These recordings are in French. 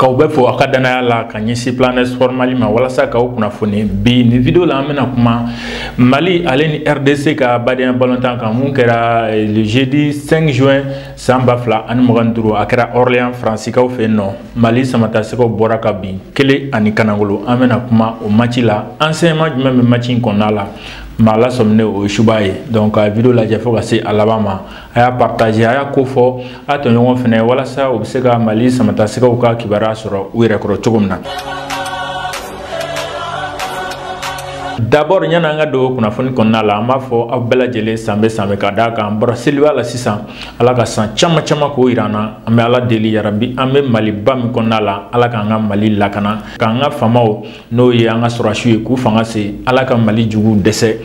K'aw bɛ fo a ka danaya la ka ɲɛsin Planet Sport Mali ma walasa k'aw kunnafoni bi ni video la an bɛna kuma Mali ale ni RDC ka badenya balontan kan mun kɛra le jeudi 5 juin san 2025 a kɛra Orléans Fransikaw fɛ nɔ Mali samatasɛgɛw bɔra ka bin kelen ani Kanangolo an bɛna kuma o match la enseignement jumɛn bɛ match in kɔnɔna la ma la somne o Shuba ye donc a video la fo ka se a laban ma a y'a partager a y'a ko fɔ a tɔɲɔgɔn fɛnɛ walasa o bɛ se ka Mali samatasɛgɛw ka kibaruya sɔrɔ u yɛrɛ kɔrɔ cogo min na. D'abord ɲana an ka don kunnafoni kɔnɔna la an b'a fɔ aw bɛɛ lajɛlen san bɛ san bɛ ka d'a kan bɔra seliba la sisan ala ka san caman caman k'o yira an na an bɛ ala deli yarabi an bɛ Maliba min kɔnɔna la ala k'an ka Mali lakana k'an ka famaw n'o ye an ka sɔrɔsiw ye k'u fanga se ala ka Mali jugu dɛsɛ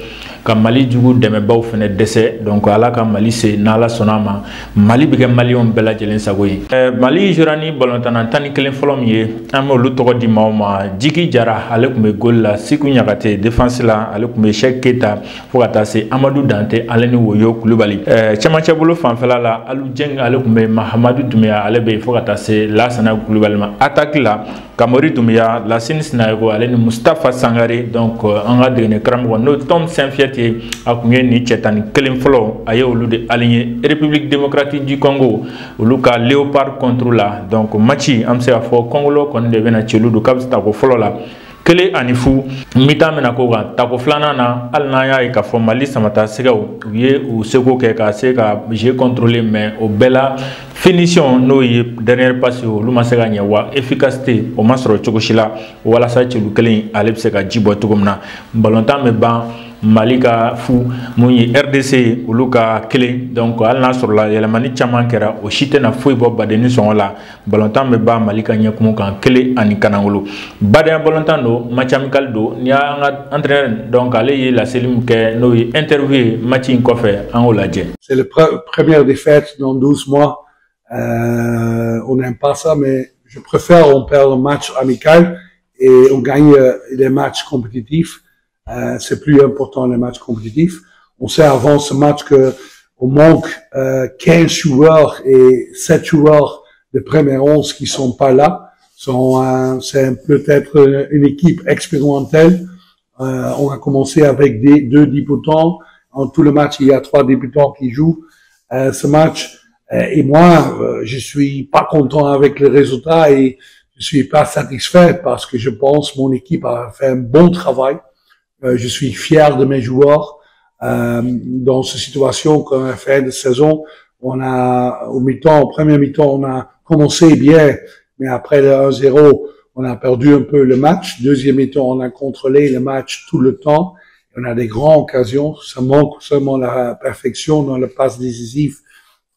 ka Mali jugu dɛmɛbaw fɛnɛ dɛsɛ donc ala ka Mali se n'ala sɔnna ma Mali bɛ kɛ maliyɛnw bɛɛ lajɛlen sago ye. Mali jura ni balontanna 11 fɔlɔ min ye an bɛ olu tɔgɔ di maaw ma Jiki Jara ale tun bɛ gol la Siku Ɲagate défense la ale tun bɛ Cheikh Keita fo ka taa se Amadou Dante ale ni Woyo Kulubali cɛmancɛ bolo fanfɛla la Alu Jeng ale tun bɛ Mahamadu Dumbuya ale bɛ fo ka taa se Lassana Kulubali ma attaque la Kamori Dumbuya Lassine Sinayogo ale ni Mustafa Sangare donc an ka degene karamɔgɔ n'o Tom Saint-Fiet a kun ye ni cɛtani kelen fɔlɔ a ye olu de aligné République démocratique du Congo olu ka Léopard contre la donc match an bɛ se ka fɔ Congolais kɔni de bɛna ci olu do k'a bɛ se tako fɔlɔ la kelen ani fu mi-temps bɛna k'o kan tako filanan na hali n'an y'a ye k'a fɔ Mali samatasɛgɛw u ye u seko kɛ ka se ka jeu contrôler mais o bɛɛ la finition n'o ye dernière passe olu ma se ka ɲɛ wa efficacité o ma sɔrɔ cogo si la walasa cɛlu kelen ale bɛ se ka ji bɔ cogo min na balontan bɛ ban Mali ka fu mun ye RDC olu ka kelen donc hali n'a sɔrɔ la yɛlɛmani caman kɛra o si tɛna foyi bɔ badeni sɔngɔ la balontan bɛ ban Mali ka ɲɛkumu kan kelen ani Kanangolo badenya balontan don match amical don ni y'an ka entraîneur donc ale ye laseli min kɛ n'o ye interview ye match in kɔfɛ an k'o lajɛ. C'est la première défaite dans 12 mois. On n'aime pas ça, mais je préfère on perd un match amical et on gagne des matchs compétitifs. C'est plus important les matchs compétitifs. On sait avant ce match que on manque 15 joueurs et 7 joueurs de première 11 qui sont pas là. C'est peut-être une équipe expérimentale. On a commencé avec deux débutants. En tout le match, il y a 3 débutants qui jouent ce match. Et moi, je suis pas content avec le résultat et je suis pas satisfait parce que je pense mon équipe a fait un bon travail. Je suis fier de mes joueurs. Dans cette situation qu'on a fait de saison, on a au premier mi-temps, on a commencé bien, mais après le 1-0, on a perdu un peu le match. Deuxième mi-temps, on a contrôlé le match tout le temps. On a des grandes occasions. Ça manque seulement la perfection dans le passe décisif.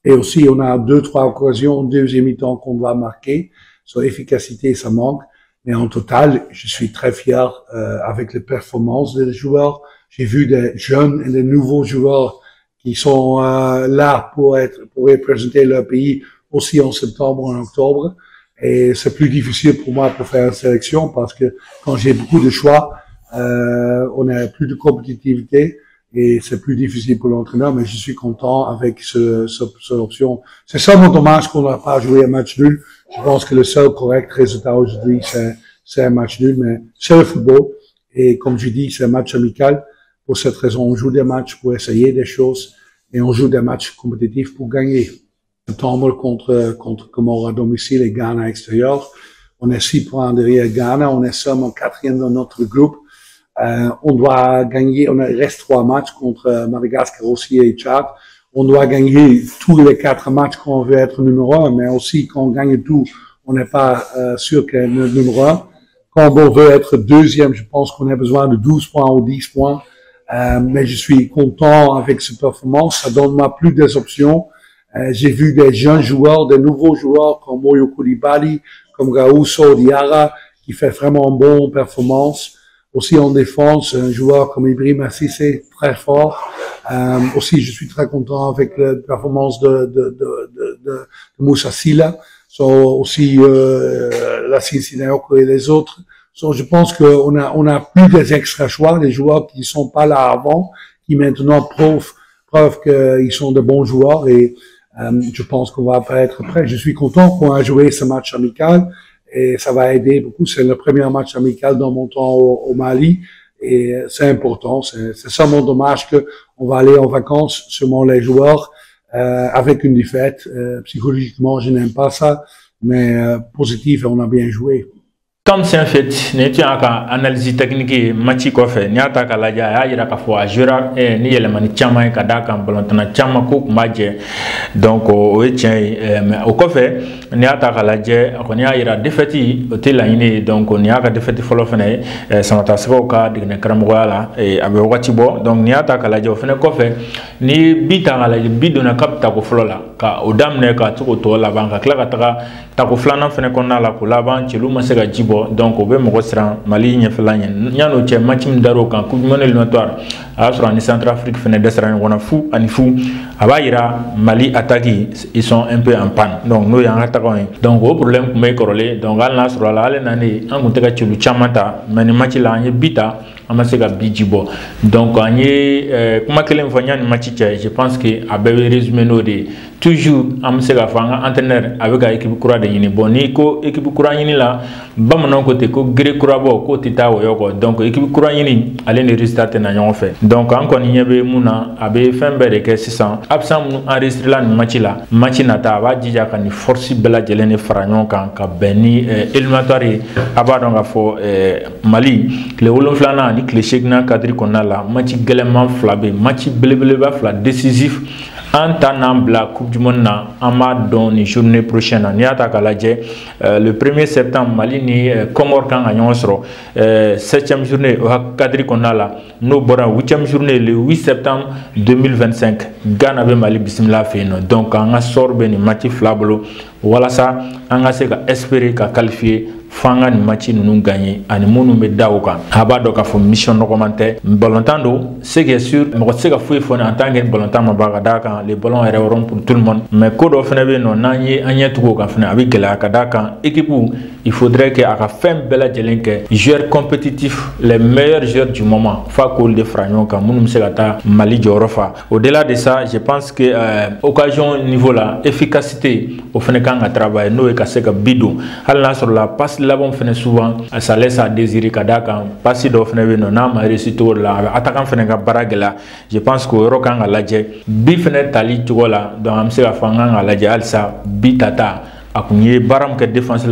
Et aussi, on a 2-3 occasions deuxième mi-temps qu'on doit marquer. Sur l'efficacité, ça manque. Mais en total, je suis très fier avec les performances des joueurs. J'ai vu des jeunes et des nouveaux joueurs qui sont là pour représenter leur pays aussi en septembre, en octobre. Et c'est plus difficile pour moi pour faire une sélection parce que quand j'ai beaucoup de choix, on n'a plus de compétitivité et c'est plus difficile pour l'entraîneur. Mais je suis content avec cette option. C'est seulement dommage qu'on n'a pas joué un match nul. Je pense que le seul correct résultat aujourd'hui, c'est un match nul, mais c'est le football. Et comme je dis, c'est un match amical. Pour cette raison, on joue des matchs pour essayer des choses et on joue des matchs compétitifs pour gagner. Septembre contre Comores à domicile et Ghana à extérieur. On est 6 points derrière Ghana. On est seulement 4e dans notre groupe. On doit gagner. Il reste 3 matchs contre Madagascar aussi et Tchad. On doit gagner tous les 4 matchs quand on veut être numéro 1, mais aussi quand on gagne tout, on n'est pas sûr qu'on est numéro 1. Quand on veut être 2e, je pense qu'on a besoin de 12 points ou 10 points. Mais je suis content avec cette performance. Ça donne moi plus des options. J'ai vu des jeunes joueurs, des nouveaux joueurs comme Moyo Koulibaly, comme Raousso Diarra, qui fait vraiment une bonne performance. Aussi en défense, un joueur comme Ibrahim Cissé, très fort. Aussi, je suis très content avec la performance de Moussa Silla. Aussi la Cincinnati et les autres. Je pense qu'on a plus des extra choix, des joueurs qui sont pas là avant, qui maintenant prouvent qu'ils sont de bons joueurs et je pense qu'on va pas être prêt. Je suis content qu'on a joué ce match amical et ça va aider beaucoup. C'est le premier match amical dans mon temps au Mali et c'est important. C'est seulement dommage que on va aller en vacances, seulement les joueurs, avec une défaite. Psychologiquement, je n'aime pas ça, mais positif, on a bien joué. Comme c'est un fait, ni tu as analyse technique match ko fe ni ata kala ja ya yira ka fo ajura ni yelemani chama ka da kan bolontana chama ko maje donc o etien mais o ko fe ni ata kala je ko ni yira defeti o te la ini donc ni aka defeti folo fene samata sebo ka digne karamo wala e abe wati bo donc ni ata kala je o fene ko fe ni bita kala je bidona kapta ko folo la ka o damne ka to to la banka kla ka ta ko flana fene ko na la ko la ban ci lu ma sega jibo donc au Mokosran Mali nyeflanye nyano che matchim daro kan coupe du monde éliminatoire asura ni Centrafrique fene desran wona fou ani fou abayira Mali attaque ils sont un peu en panne donc nous y en attaquant donc au problème ko may korole donc al nasura la ale nani an ko tega ci lu chamata mais match la nye bita amasega bijibo donc anye kuma kelen fanya ni match je pense que abewe résumé no de toujours amasega fanga entraîneur avec équipe kura de yini boni ko équipe kura yini la bamanan côté ko gré kura bo ko tita wo yoko donc équipe kura yini ale ne résultat na nyon fait donc encore ni yebe muna abe fembe de ke 600 absent enregistré la match nata ba jija kan ni force bela jelene franyon kan ka beni éliminatoire aba donc fo Mali le wolon flana ni clé na cadre konna la match geleman flabé match belebeleba fla décisif en temps bla coupe du monde na ama don ni journée prochaine ni ata kalaje le 1er septembre Mali ni Comore kan ganyon soro 7e journée au cadre konna la no bora 8e journée le 8 septembre 2025 Ghana be Mali bismillah feno donc anga sorbe ni match flablo wala sa anga se ka espérer ka qualifier fanga ni match nous gagner ani monu me dawka haba do ka fo mission no commentaire ballon c'est que sûr mo se ka fo en tant que ballon ma baga daka les ballons est rond pour tout le monde mais ko do fene be no nanye anya tugo ka fene avec la ka daka équipe il faudrait que aka fem bela jelenke joueurs compétitifs les meilleurs joueurs du moment fa ko de fragnon ka monu se ta Mali jorofa au-delà de ça je pense que occasion niveau là efficacité au fene kan a travail no e ka se ka bidou hal na sur la passe là bon fene souvent ça laisse à désirer kadaka passer do fene no na ma réussite là attaquant fene ka baragela je pense que ro kan la je bi fene tali tugola donc am se ka fanga la je alsa bitata akunye baram ke défense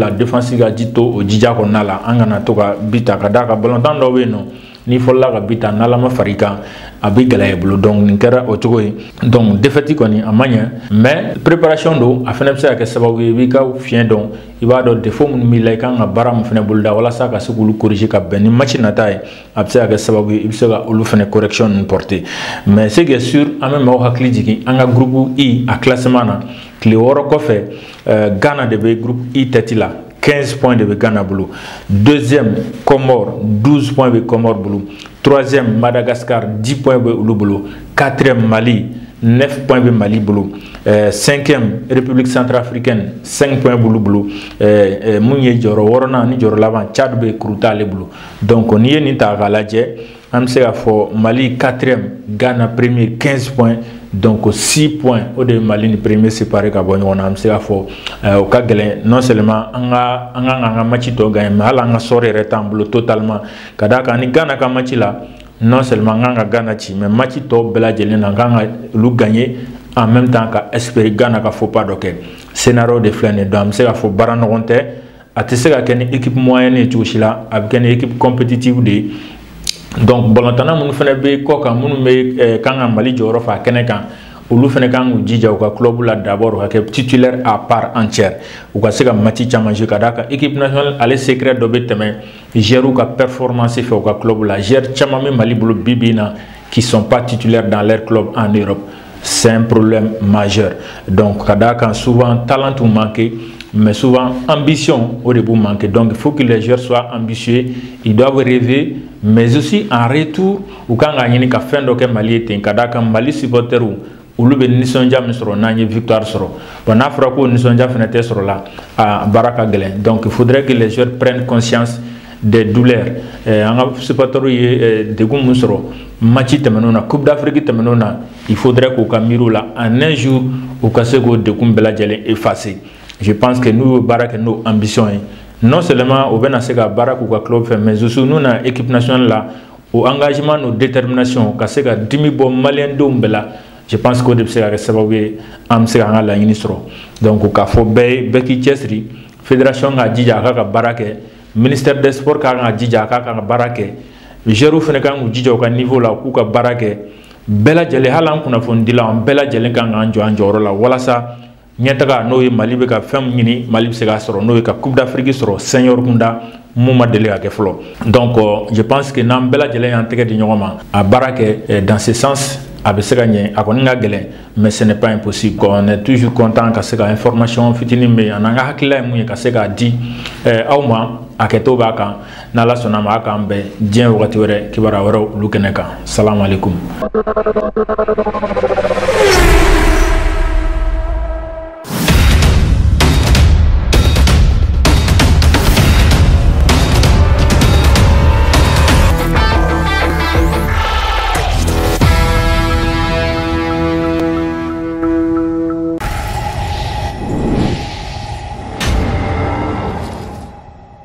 ga jito o jija ko nala angana to ka bita kadaka ballon temps do we no ni folla ka bita nala ma farika abi gala e blo donc ni kera o togo donc défaite koni amanya mais préparation do afena psa ka sababu bi ka fien donc iba do défaut mun mi lay kan baram fene bulda wala sa ka sugulu corriger ka ben match na tay absa ka sababu ibsa ka ulu fene correction porter mais c'est que sûr amem ma hakli jiki anga groupe I a classement na clé woro ko fe Ghana de be groupe I tetila 15 points de Ghana Blue. Deuxième, Comore, 12 points de Comore Blue. Troisième, Madagascar, 10 points de Blue. Quatrième, Mali, 9 points de Mali Blue. Cinquième, République centrafricaine, 5 points de Blue. Mounye Joro, Worona, ni Joro Lavan, Tchad be Kruta le Blue. Donc, on y est ni ta galadje. Amsega for Mali 4e, Ghana premier 15 points. Donc 6 points au de Mali ni premier séparé ka bon on am se afo au ka gelen non seulement anga match to gagner mais ala anga sore retamble totalement kada ka ni Ghana ka match là non seulement anga Ghana ci mais match to bela jelen anga lu gagner en même temps ka espérer Ghana ka faut pas doké scénario de flâner donc am se afo barano gonte atese ka ken équipe moyenne et tout là avec une équipe compétitive de donc bolontana munu fene be koka munu me kanga Mali joro fa keneka ulu fene kangu jija uka club la d'abord ka titulaire à part entière uka sega match chamaje kadaka équipe nationale ale secret do beteme gère ka performance fait uka club la gère chamame Mali bulu bibina qui sont pas titulaires dans leur club en Europe. C'est un problème majeur. Donc, kadaka souvent talent ou manqué, mais souvent ambition au début manque. Donc il faut que les joueurs soient ambitieux, ils doivent rêver, mais aussi en retour ou quand gagner ka fin d'aucun Mali était kadaka Mali supporter ou le nisonja misro na victoire soro. Bon afra ko nisonja fenêtre soro là à Baraka Glen. Donc il faudrait que les joueurs prennent conscience des douleurs. En supporter de gum musro match temenona Coupe d'Afrique temenona, il faudrait qu'au Cameroun là en un jour au Kasego de Kumbela Djele effacé. Je pense que nous, Barak, nos ambitions, non seulement au Benasega Barak ou club, mais aussi nous, dans l'équipe nationale, là, au engagement, nos déterminations, Kasega, Dimibo, Malien, Dombela, je pense qu'au début, c'est la la ministre. Donc, au Kafo Bay, Beki Chesri, Fédération a dit à Barak, ministère des Sports a dit à Barak, Jérou Fenekan ou dit au niveau là, ou Barak, Bella Djele Halam, qu'on a fondi là, Bella Djele Kanganjo, Anjorola, voilà ça. Nyataga no ye Mali be ka fem ñini Mali se ga soro no ye ka Coupe d'Afrique soro senior kunda muma dele ka flo. Donc je pense que nam bela jele en tege di ñogoma a barake dans ce sens avec se gagner a koninga gele, mais ce n'est pas impossible. On est toujours content ka se ga information fitini me ananga hakila mu ka se ga di awma aketo baka na la sona ma ka mbe dien wakati wore kibara woro lu keneka. Salam alaikum.